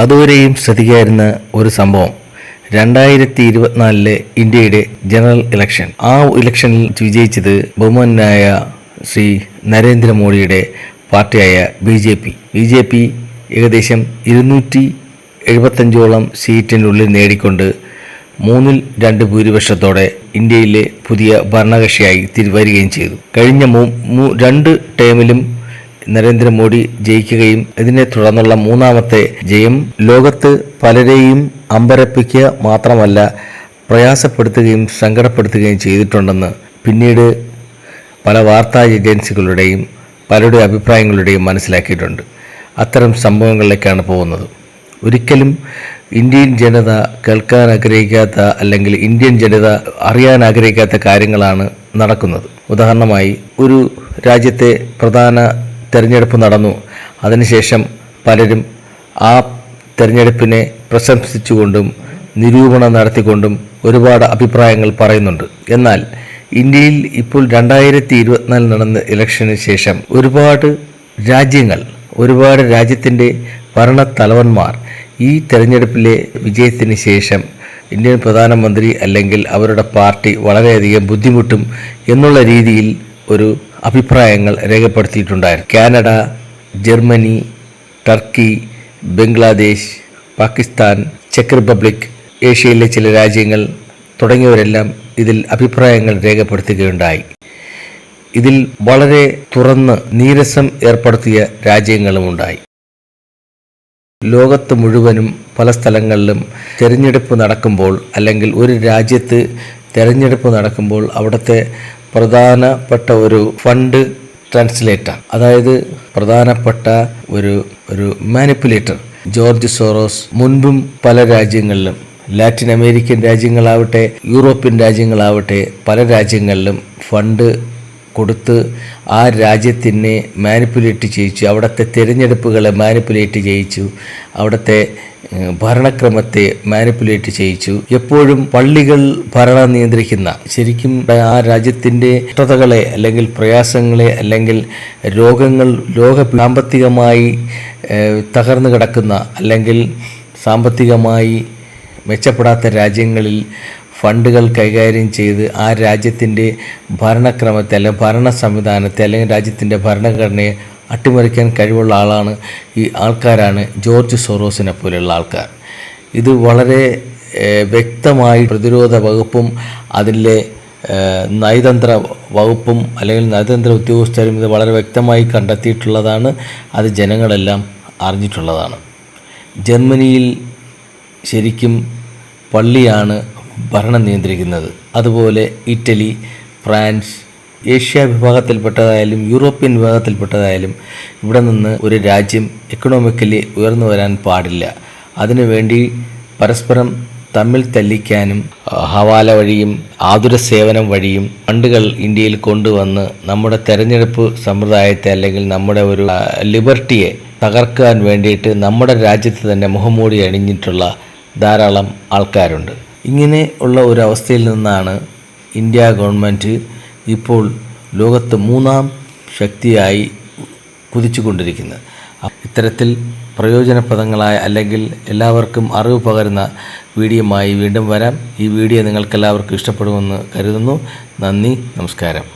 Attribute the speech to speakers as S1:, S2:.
S1: അതുവരെയും ശ്രദ്ധിക്കാതിരുന്ന ഒരു സംഭവം 2024 ഇന്ത്യയുടെ ജനറൽ ഇലക്ഷൻ. ആ ഇലക്ഷനിൽ വിജയിച്ചത് ബഹുമാനായ ശ്രീ നരേന്ദ്രമോദിയുടെ പാർട്ടിയായ BJP ഏകദേശം 275ഓളം സീറ്റിനുള്ളിൽ നേടിക്കൊണ്ട് 2/3 ഭൂരിപക്ഷത്തോടെ ഇന്ത്യയിലെ പുതിയ ഭരണകക്ഷിയായി വരികയും ചെയ്തു. കഴിഞ്ഞ 2 ടേമിലും നരേന്ദ്രമോദി ജയിക്കുകയും ഇതിനെ തുടർന്നുള്ള 3ാമത്തെ ജയം ലോകത്ത് പലരെയും അമ്പരപ്പിക്കുക മാത്രമല്ല പ്രയാസപ്പെടുത്തുകയും സങ്കടപ്പെടുത്തുകയും ചെയ്തിട്ടുണ്ടെന്ന് പിന്നീട് പല വാർത്താ ഏജൻസികളുടെയും പലരുടെ അഭിപ്രായങ്ങളുടെയും മനസ്സിലാക്കിയിട്ടുണ്ട്. അത്തരം സംഭവങ്ങളിലേക്കാണ് പോകുന്നത്. ഒരിക്കലും ഇന്ത്യൻ ജനത കേൾക്കാൻ ആഗ്രഹിക്കാത്ത അല്ലെങ്കിൽ ഇന്ത്യൻ ജനത അറിയാൻ ആഗ്രഹിക്കാത്ത കാര്യങ്ങളാണ് നടക്കുന്നത്. ഉദാഹരണമായി, ഒരു രാജ്യത്തെ പ്രധാന തെരഞ്ഞെടുപ്പ് നടന്നു. അതിനുശേഷം പലരും ആ തെരഞ്ഞെടുപ്പിനെ പ്രശംസിച്ചുകൊണ്ടും നിരൂപണം നടത്തിക്കൊണ്ടും ഒരുപാട് അഭിപ്രായങ്ങൾ പറയുന്നുണ്ട്. എന്നാൽ ഇന്ത്യയിൽ ഇപ്പോൾ 2024 നടന്ന ഇലക്ഷന് ശേഷം ഒരുപാട് രാജ്യത്തിൻ്റെ ഭരണത്തലവന്മാർ ഈ തെരഞ്ഞെടുപ്പിലെ വിജയത്തിന് ശേഷം ഇന്ത്യൻ പ്രധാനമന്ത്രി അല്ലെങ്കിൽ അവരുടെ പാർട്ടി വളരെയധികം ബുദ്ധിമുട്ടും എന്നുള്ള രീതിയിൽ ഒരു അഭിപ്രായങ്ങൾ രേഖപ്പെടുത്തിയിട്ടുണ്ടായിരുന്നു. Canada, Germany, Turkey, Bangladesh, Pakistan, ചെക്ക് റിപ്പബ്ലിക്, ഏഷ്യയിലെ ചില രാജ്യങ്ങൾ തുടങ്ങിയവരെല്ലാം ഇതിൽ അഭിപ്രായങ്ങൾ രേഖപ്പെടുത്തുകയുണ്ടായി. ഇതിൽ വളരെ തുറന്ന് നീരസം ഏർപ്പെടുത്തിയ രാജ്യങ്ങളുമുണ്ടായി. ലോകത്ത് മുഴുവനും പല സ്ഥലങ്ങളിലും തിരഞ്ഞെടുപ്പ് നടക്കുമ്പോൾ അല്ലെങ്കിൽ ഒരു രാജ്യത്ത് തിരഞ്ഞെടുപ്പ് നടക്കുമ്പോൾ അവിടുത്തെ പ്രധാനപ്പെട്ട ഒരു ഫണ്ട് ട്രാൻസ്ലേറ്റർ, അതായത് പ്രധാനപ്പെട്ട ഒരു മാനിപ്പുലേറ്റർ ജോർജ് സോറോസ് മുൻപും പല രാജ്യങ്ങളിലും ലാറ്റിൻ അമേരിക്കൻ രാജ്യങ്ങളാവട്ടെ യൂറോപ്യൻ രാജ്യങ്ങളാവട്ടെ പല രാജ്യങ്ങളിലും ഫണ്ട് കൊടുത്ത് ആ രാജ്യത്തിനെ മാനിപ്പുലേറ്റ് ചെയ്യിച്ചു, അവിടുത്തെ തിരഞ്ഞെടുപ്പുകളെ മാനിപ്പുലേറ്റ് ചെയ്യിച്ചു, അവിടുത്തെ ഭരണക്രമത്തെ മാനിപ്പുലേറ്റ് ചെയ്യിച്ചു. എപ്പോഴും പള്ളികൾ ഭരണം നിയന്ത്രിക്കുന്ന, ശരിക്കും ആ രാജ്യത്തിൻ്റെ കഷ്ടതകളെ അല്ലെങ്കിൽ പ്രയാസങ്ങളെ അല്ലെങ്കിൽ സാമ്പത്തികമായി തകർന്നു കിടക്കുന്ന അല്ലെങ്കിൽ സാമ്പത്തികമായി മെച്ചപ്പെടാത്ത രാജ്യങ്ങളിൽ ഫണ്ടുകൾ കൈകാര്യം ചെയ്ത് ആ രാജ്യത്തിൻ്റെ ഭരണക്രമത്തെ അല്ലെങ്കിൽ ഭരണ സംവിധാനത്തെ അല്ലെങ്കിൽ രാജ്യത്തിൻ്റെ ഭരണഘടനയെ അട്ടിമറിക്കാൻ കഴിവുള്ള ആൾക്കാരാണ് ജോർജ് സോറോസിനെ പോലെയുള്ള ആൾക്കാർ. ഇത് വളരെ വ്യക്തമായി പ്രതിരോധ വകുപ്പും അതിലെ നയതന്ത്ര വകുപ്പും അല്ലെങ്കിൽ നയതന്ത്ര ഉദ്യോഗസ്ഥരും ഇത് വളരെ വ്യക്തമായി കണ്ടെത്തിയിട്ടുള്ളതാണ്. അത് ജനങ്ങളെല്ലാം അറിഞ്ഞിട്ടുള്ളതാണ്. ജർമ്മനിയിൽ ശരിക്കും പള്ളിയാണ് ഭരണം നിയന്ത്രിക്കുന്നത്. അതുപോലെ ഇറ്റലി, ഫ്രാൻസ്, ഏഷ്യ വിഭാഗത്തിൽപ്പെട്ടതായാലും യൂറോപ്യൻ വിഭാഗത്തിൽപ്പെട്ടതായാലും ഇവിടെ നിന്ന് ഒരു രാജ്യം എക്കണോമിക്കലി ഉയർന്നു വരാൻ പാടില്ല. അതിനുവേണ്ടി പരസ്പരം തമ്മിൽ തല്ലിക്കാനും ഹവാല വഴിയും ആതുര സേവനം വഴിയും ഫണ്ടുകൾ ഇന്ത്യയിൽ കൊണ്ടുവന്ന് നമ്മുടെ തെരഞ്ഞെടുപ്പ് സമ്പ്രദായത്തെ അല്ലെങ്കിൽ നമ്മുടെ ഒരു ലിബർട്ടിയെ തകർക്കാൻ വേണ്ടിയിട്ട് നമ്മുടെ രാജ്യത്ത് തന്നെ മുഖംമൂടി അണിഞ്ഞിട്ടുള്ള ധാരാളം ആൾക്കാരുണ്ട്. ഇങ്ങനെ ഉള്ള ഒരു അവസ്ഥയിൽ നിന്നാണ് ഇന്ത്യ ഗവൺമെൻറ് ഇപ്പോൾ ലോകത്ത് 3ാം ശക്തിയായി കുതിച്ചുകൊണ്ടിരിക്കുന്നത്. ഇത്തരത്തിൽ പ്രയോജനപ്രദങ്ങളായ അല്ലെങ്കിൽ എല്ലാവർക്കും അറിവ് പകരുന്ന വീഡിയോയുമായി വീണ്ടും വരാം. ഈ വീഡിയോ നിങ്ങൾക്കെല്ലാവർക്കും ഇഷ്ടപ്പെടുമെന്ന് കരുതുന്നു. നന്ദി, നമസ്കാരം.